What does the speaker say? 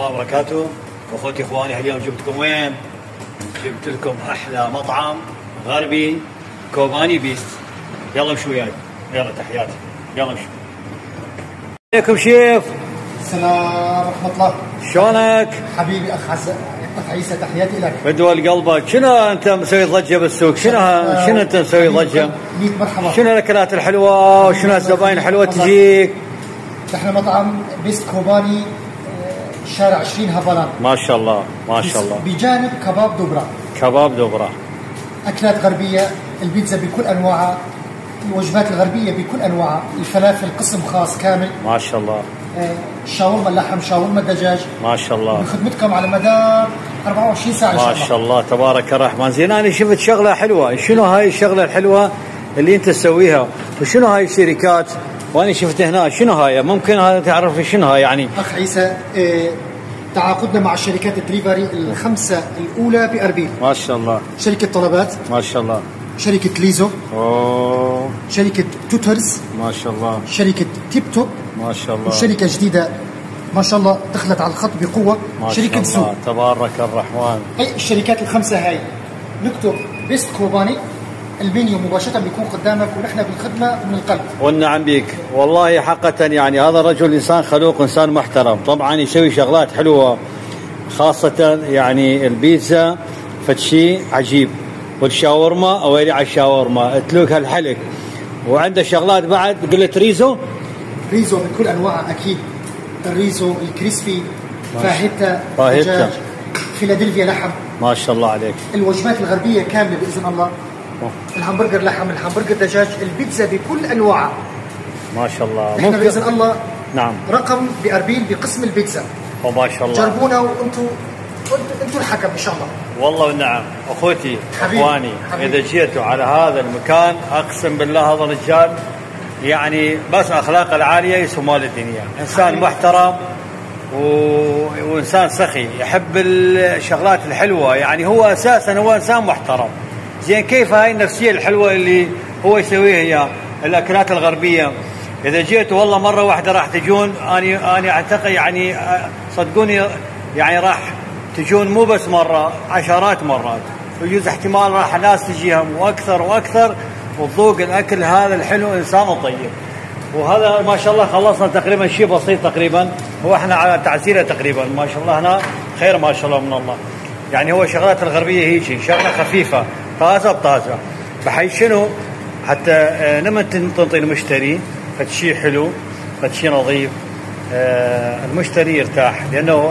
الله وبركاته. اخوتي اخواني، اليوم جبتكم وين؟ جبت لكم احلى مطعم غربي، كوباني بيست. يلا امشوا وياي، يلا تحياتي، يلا امشوا. عليكم شيف. السلام ورحمة الله. شلونك؟ حبيبي اخ عيسى، تحياتي لك. بدول قلبك. شنو انت مسوي ضجه بالسوق؟ شنو انت مسوي ضجه؟ 100 مرحبا. شنو الاكلات الحلوه وشنو الزباين الحلوه تجيك؟ احنا مطعم بيست كوباني، شارع 20 هافالان. ما شاء الله ما شاء الله. بجانب كباب دوبرا. كباب دوبرا. اكلات غربيه، البيتزا بكل انواعها، الوجبات الغربيه بكل انواعها، الفلافل قسم خاص كامل. ما شاء الله. شاورما اللحم، شاورما الدجاج. ما شاء الله. بخدمتكم على مدار 24 ساعه ان شاء الله. ما شاء الله تبارك الرحمن. زين، انا شفت شغله حلوه. شنو هاي الشغله الحلوه اللي انت تسويها؟ وشنو هاي الشركات؟ وانا شفت هنا شنو هاي؟ ممكن هذا تعرف شنو هاي يعني؟ اخ عيسى، تعاقدنا مع الشركات الدليفري الخمسه الاولى باربيل. ما شاء الله. شركه طلبات. ما شاء الله. شركه ليزو. اوه. شركه توترز. ما شاء الله. شركه تيب توب. ما شاء الله. وشركه جديده ما شاء الله دخلت على الخط بقوه، شركه شاء الله. تبارك الرحمن. اي الشركات الخمسه هاي نكتب بيست كوباني، المنيو مباشره بيكون قدامك، ونحن بالخدمه من القلب. والنعم بك والله حقا. يعني هذا الرجل انسان خلوق، انسان محترم. طبعا يسوي شغلات حلوه، خاصه يعني البيتزا فتشي عجيب، والشاورما اويلي على الشاورما اتلوك هالحلق. وعنده شغلات بعد، قلت ريزو. ريزو بكل انواعها اكيد، الريزو الكريسبي، فاهيتا دجاج، فيلادلفيا لحم. ما شاء الله عليك. الوجبات الغربيه كامله باذن الله. الهمبرجر لحم، الهمبرجر دجاج، البيتزا بكل انواعها. ما شاء الله. احنا باذن الله نعم رقم باربيل بقسم البيتزا. وما شاء الله. جربونا وانتم الحكم ان شاء الله. والله والنعم. اخوتي اخواني، اذا جيتوا على هذا المكان اقسم بالله هذا الرجال يعني بس اخلاقه العاليه يسوى مال الدنيا. انسان محترم وانسان سخي، يحب الشغلات الحلوه. يعني هو اساسا هو انسان محترم. زين، كيف هاي النفسيه الحلوه اللي هو يسويها هي الاكلات الغربيه؟ اذا جيتوا والله مره واحده راح تجون، اني اعتقد يعني صدقوني يعني راح تجون مو بس مره، عشرات مرات، ويجوز احتمال راح ناس تجيهم واكثر واكثر، وتذوق الاكل هذا الحلو. انسان طيب. وهذا ما شاء الله خلصنا تقريبا شيء بسيط تقريبا، هو احنا على تعزيره تقريبا. ما شاء الله هنا خير ما شاء الله من الله. يعني هو شغلات الغربيه هيجي شغله خفيفه طازه بطازه، بحيث شنو حتى لما تنطي المشتري فتشي حلو، فتشي نظيف، المشتري يرتاح لانه